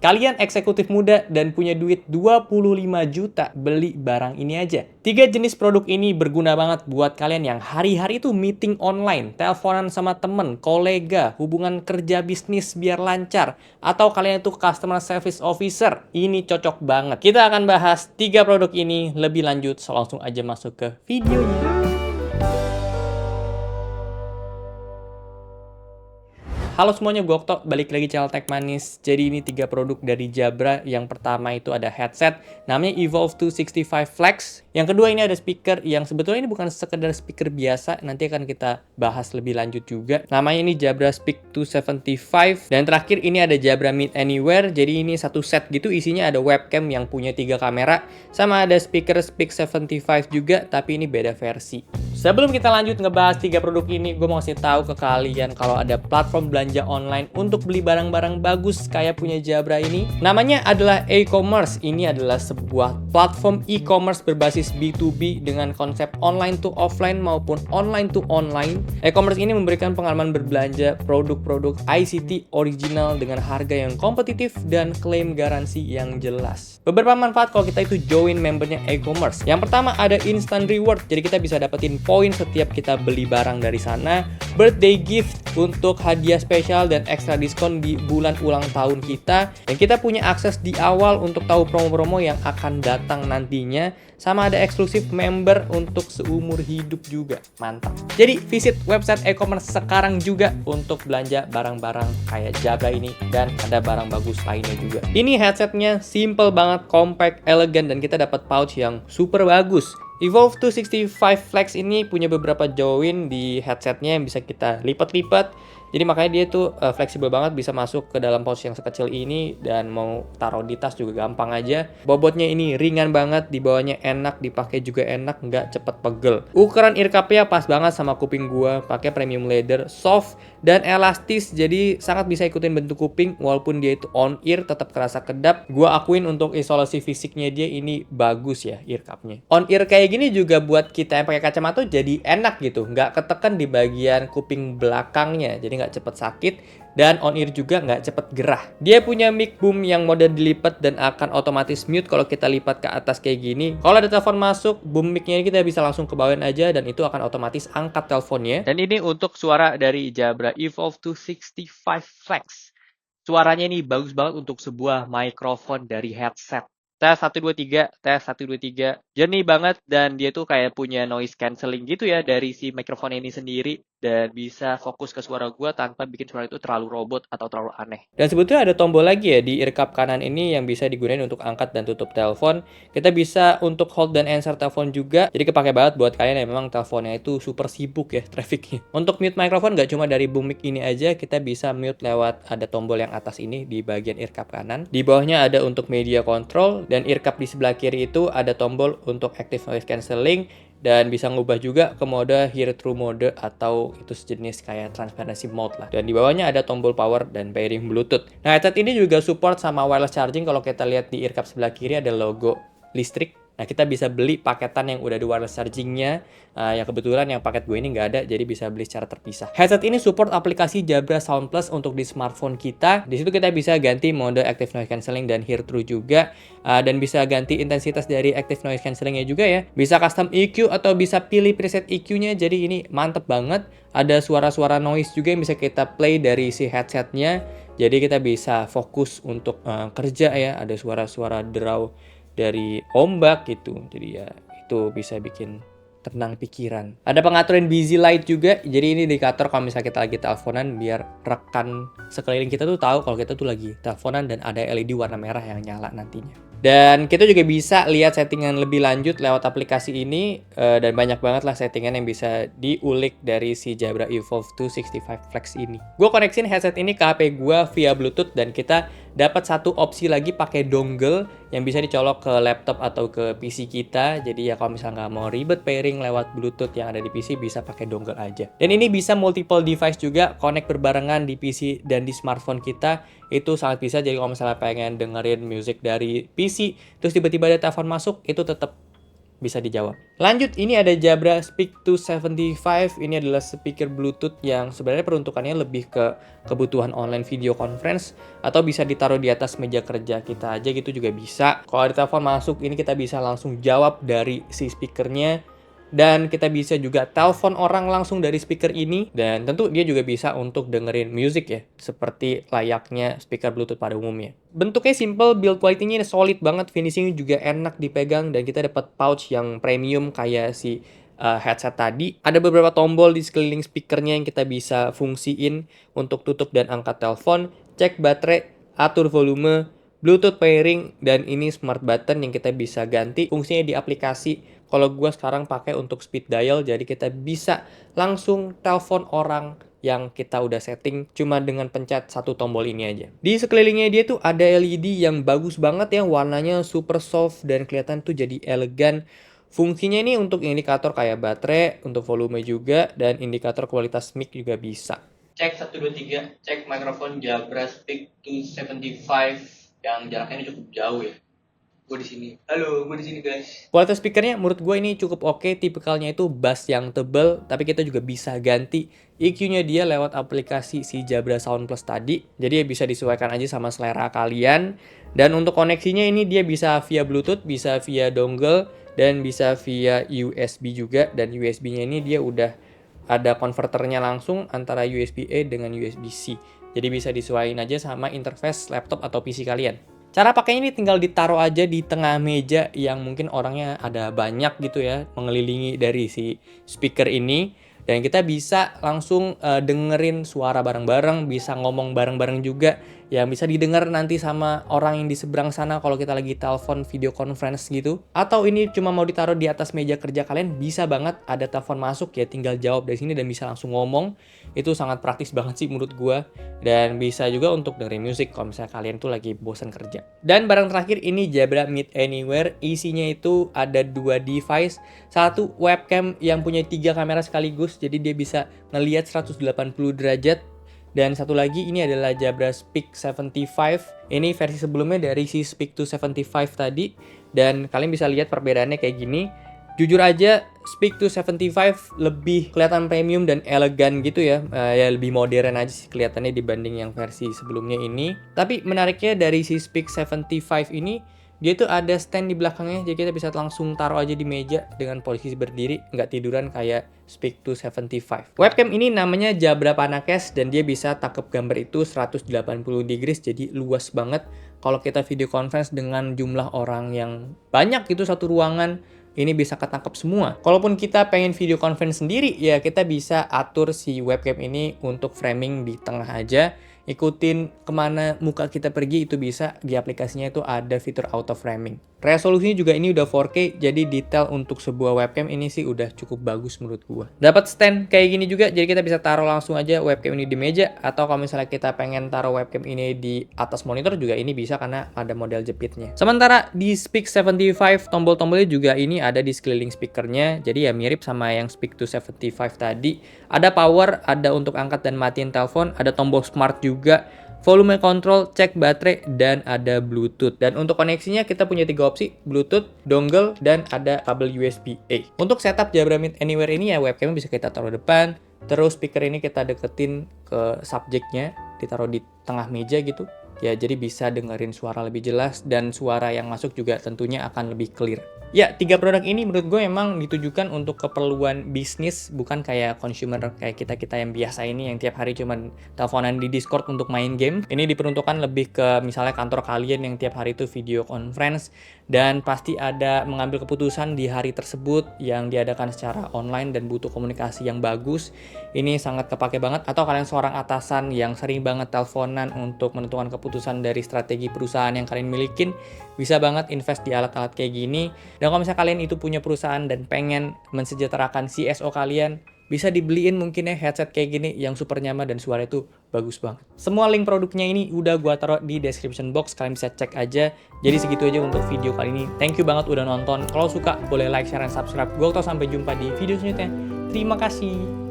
Kalian eksekutif muda dan punya duit 25 juta, beli barang ini aja. 3 jenis produk ini berguna banget buat kalian yang hari-hari itu meeting online, teleponan sama temen, kolega, hubungan kerja bisnis biar lancar, atau kalian itu customer service officer. Ini cocok banget. Kita akan bahas 3 produk ini lebih lanjut, so langsung aja masuk ke videonya. Halo semuanya, gue Okto, balik lagi channel Tech Manis. Jadi ini 3 produk dari Jabra. Yang pertama itu ada headset, namanya Evolve 265 Flex. Yang kedua ini ada speaker, yang sebetulnya ini bukan sekedar speaker biasa, nanti akan kita bahas lebih lanjut juga. Namanya ini Jabra Speak 275. Dan terakhir ini ada Jabra Meet Anywhere. Jadi ini satu set gitu, isinya ada webcam yang punya 3 kamera, sama ada speaker Speak 75 juga, tapi ini beda versi. Sebelum kita lanjut ngebahas 3 produk ini, gue mau kasih tahu ke kalian kalau ada platform belanja online untuk beli barang-barang bagus kayak punya Jabra ini. Namanya adalah e-commerce. Ini adalah sebuah platform e-commerce berbasis B2B dengan konsep online to offline maupun online to online. E-commerce ini memberikan pengalaman berbelanja produk-produk ICT original dengan harga yang kompetitif dan klaim garansi yang jelas. Beberapa manfaat kalau kita itu join membernya e-commerce. Yang pertama ada instant reward. Jadi kita bisa dapetin poin setiap kita beli barang dari sana, birthday gift untuk hadiah spesial dan ekstra diskon di bulan ulang tahun kita, dan kita punya akses di awal untuk tahu promo-promo yang akan datang nantinya, sama ada eksklusif member untuk seumur hidup juga. Mantap. Jadi visit website e-commerce sekarang juga untuk belanja barang-barang kayak Jabra ini, dan ada barang bagus lainnya juga. Ini headsetnya simple banget, compact, elegan, dan kita dapat pouch yang super bagus. Evolve 265 Flex ini punya beberapa join di headsetnya yang bisa kita lipat-lipat. Jadi makanya dia tuh fleksibel banget, bisa masuk ke dalam pouch yang sekecil ini, dan mau taruh di tas juga gampang aja. Bobotnya ini ringan banget, dibawanya enak, dipakai juga enak, nggak cepet pegel. Ukuran ear cup-nya pas banget sama kuping gua, pakai premium leather, soft dan elastis, jadi sangat bisa ikutin bentuk kuping walaupun dia itu on ear tetap kerasa kedap. Gua akuin untuk isolasi fisiknya dia ini bagus ya ear cup-nya. On ear kayak gini juga buat kita yang pakai kacamata jadi enak gitu, nggak ketekan di bagian kuping belakangnya, jadi nggak cepet sakit, dan on ear juga nggak cepet gerah. Dia punya mic boom yang mode dilipat dan akan otomatis mute kalau kita lipat ke atas kayak gini. Kalau ada telepon masuk, boom mic-nya kita bisa langsung ke bawain aja, dan itu akan otomatis angkat teleponnya. Dan ini untuk suara dari Jabra Evolve 265 Flex. Suaranya ini bagus banget untuk sebuah mikrofon dari headset. Tes 1 2 3, tes 1 2 3. Jernih banget, dan dia tuh kayak punya noise cancelling gitu ya dari si mikrofon ini sendiri, dan bisa fokus ke suara gua tanpa bikin suara itu terlalu robot atau terlalu aneh. Dan sebetulnya ada tombol lagi ya di ear cup kanan ini yang bisa digunakan untuk angkat dan tutup telepon. Kita bisa untuk hold dan answer telepon juga. Jadi kepake banget buat kalian yang memang teleponnya itu super sibuk ya trafficnya. Untuk mute mikrofon nggak cuma dari boom mic ini aja, kita bisa mute lewat ada tombol yang atas ini di bagian ear cup kanan. Di bawahnya ada untuk media control, dan ear cup di sebelah kiri itu ada tombol untuk active noise cancelling, dan bisa ngubah juga ke mode hear through mode atau itu sejenis kayak transparency mode lah. Dan di bawahnya ada tombol power dan pairing bluetooth. Nah, headset ini juga support sama wireless charging. Kalau kita lihat di ear cup sebelah kiri ada logo listrik. Nah, kita bisa beli paketan yang udah ada wireless chargingnya. Yang kebetulan yang paket gue ini nggak ada, jadi bisa beli secara terpisah. Headset ini support aplikasi Jabra Sound Plus untuk di smartphone kita. Di situ kita bisa ganti mode active noise cancelling dan hear through juga. Dan bisa ganti intensitas dari active noise cancellingnya juga ya. Bisa custom EQ atau bisa pilih preset EQ-nya. Jadi ini mantep banget. Ada suara-suara noise juga yang bisa kita play dari si headsetnya. Jadi kita bisa fokus untuk kerja ya. Ada suara-suara draw dari ombak gitu, jadi ya itu bisa bikin tenang pikiran. Ada pengaturan busy light juga, jadi ini indikator kalau misalnya kita lagi teleponan biar rekan sekeliling kita tuh tahu kalau kita tuh lagi teleponan, dan ada LED warna merah yang nyala nantinya. Dan kita juga bisa lihat settingan lebih lanjut lewat aplikasi ini, dan banyak banget lah settingan yang bisa diulik dari si Jabra Evolve 265 Flex ini. Gue koneksin headset ini ke HP gue via Bluetooth, dan kita dapat satu opsi lagi pakai dongle yang bisa dicolok ke laptop atau ke PC kita. Jadi ya kalau misalnya nggak mau ribet pairing lewat Bluetooth yang ada di PC, bisa pakai dongle aja. Dan ini bisa multiple device juga, connect berbarengan di PC dan di smartphone kita. Itu sangat bisa, jadi kalau misalnya pengen dengerin musik dari PC terus tiba-tiba ada telepon masuk, itu tetap bisa dijawab. Lanjut, ini ada Jabra Speak 275. Ini adalah speaker Bluetooth yang sebenarnya peruntukannya lebih ke kebutuhan online video conference atau bisa ditaruh di atas meja kerja kita aja gitu juga bisa. Kalau ada telepon masuk, ini kita bisa langsung jawab dari si speakernya. Dan kita bisa juga telepon orang langsung dari speaker ini. Dan tentu dia juga bisa untuk dengerin music ya, seperti layaknya speaker Bluetooth pada umumnya. Bentuknya simple, build quality-nya solid banget, finishing juga enak dipegang, dan kita dapat pouch yang premium kayak si headset tadi. Ada beberapa tombol di sekeliling speakernya yang kita bisa fungsiin untuk tutup dan angkat telepon, cek baterai, atur volume, Bluetooth pairing, dan ini smart button yang kita bisa ganti fungsinya di aplikasi. Kalau gue sekarang pakai untuk speed dial, jadi kita bisa langsung telepon orang yang kita udah setting cuma dengan pencet satu tombol ini aja. Di sekelilingnya dia tuh ada LED yang bagus banget ya, warnanya super soft dan kelihatan tuh jadi elegan. Fungsinya ini untuk indikator kayak baterai, untuk volume juga, dan indikator kualitas mic juga bisa. Cek 1, 2, 3, cek mikrofon Jabra Speak 275 yang jaraknya ini cukup jauh ya. Gue di sini. Halo, gue di sini guys. Kualitas speakernya menurut gue ini cukup oke. Tipikalnya itu bass yang tebel, tapi kita juga bisa ganti EQ-nya dia lewat aplikasi si Jabra Sound Plus tadi. Jadi ya bisa disesuaikan aja sama selera kalian. Dan untuk koneksinya ini dia bisa via Bluetooth, bisa via dongle, dan bisa via USB juga. Dan USB-nya ini dia udah ada konverternya langsung antara USB-A dengan USB-C. Jadi bisa disesuaikan aja sama interface laptop atau PC kalian. Cara pakainya ini tinggal ditaruh aja di tengah meja yang mungkin orangnya ada banyak gitu ya, mengelilingi dari si speaker ini. Dan kita bisa langsung dengerin suara bareng-bareng, bisa ngomong bareng-bareng juga. Yang bisa didengar nanti sama orang yang di seberang sana kalau kita lagi telepon video conference gitu. Atau ini cuma mau ditaruh di atas meja kerja kalian, bisa banget ada telepon masuk ya, tinggal jawab dari sini dan bisa langsung ngomong. Itu sangat praktis banget sih menurut gua. Dan bisa juga untuk dengerin musik kalau misalnya kalian tuh lagi bosan kerja. Dan barang terakhir ini Jabra Meet Anywhere. Isinya itu ada 2 device. Satu webcam yang punya 3 kamera sekaligus, jadi dia bisa ngelihat 180 derajat. Dan satu lagi ini adalah Jabra Speak 75. Ini versi sebelumnya dari si Speak 275 tadi. Dan kalian bisa lihat perbedaannya kayak gini. Jujur aja Speak 275 lebih kelihatan premium dan elegan gitu ya. Ya lebih modern aja sih kelihatannya dibanding yang versi sebelumnya ini. Tapi menariknya dari si Speak 75 ini, dia tuh ada stand di belakangnya, jadi kita bisa langsung taruh aja di meja dengan posisi berdiri, nggak tiduran kayak Speak 275. Webcam ini namanya Jabra Panakes dan dia bisa tangkap gambar itu 180 degrees, jadi luas banget. Kalau kita video conference dengan jumlah orang yang banyak gitu satu ruangan, ini bisa ketangkep semua. Kalaupun kita pengen video conference sendiri, ya kita bisa atur si webcam ini untuk framing di tengah aja. Ikutin kemana muka kita pergi itu bisa, di aplikasinya itu ada fitur auto framing. Resolusinya juga ini udah 4K, jadi detail untuk sebuah webcam ini sih udah cukup bagus menurut gua. Dapat stand kayak gini juga, jadi kita bisa taruh langsung aja webcam ini di meja, atau kalau misalnya kita pengen taruh webcam ini di atas monitor juga ini bisa karena ada model jepitnya. Sementara di Speak 75 tombol-tombolnya juga ini ada di sekeliling speakernya, jadi ya mirip sama yang Speak 275 tadi. Ada power, ada untuk angkat dan matiin telepon, ada tombol smart juga, volume control, cek baterai, dan ada Bluetooth. Dan untuk koneksinya kita punya 3 opsi, Bluetooth, dongle, dan ada kabel USB-A. Untuk setup Jabra Meet Anywhere ini ya webcamnya bisa kita taruh depan, terus speaker ini kita deketin ke subjeknya, ditaruh di tengah meja gitu. Ya jadi bisa dengerin suara lebih jelas dan suara yang masuk juga tentunya akan lebih clear. Ya, 3 produk ini menurut gue memang ditujukan untuk keperluan bisnis, bukan kayak consumer kayak kita-kita yang biasa ini yang tiap hari cuman teleponan di Discord untuk main game. Ini diperuntukkan lebih ke misalnya kantor kalian yang tiap hari itu video conference dan pasti ada mengambil keputusan di hari tersebut yang diadakan secara online dan butuh komunikasi yang bagus. Ini sangat kepake banget. Atau kalian seorang atasan yang sering banget teleponan untuk menentukan keputusan dari strategi perusahaan yang kalian milikin, bisa banget invest di alat-alat kayak gini. Dan kalau misalnya kalian itu punya perusahaan dan pengen mensejahterakan CSO kalian, bisa dibeliin mungkin ya headset kayak gini yang super nyaman dan suara itu bagus banget. Semua link produknya ini udah gua taruh di description box, kalian bisa cek aja. Jadi segitu aja untuk video kali ini. Thank you banget udah nonton. Kalau suka boleh like, share, dan subscribe. Gua sampai jumpa di video selanjutnya. Terima kasih.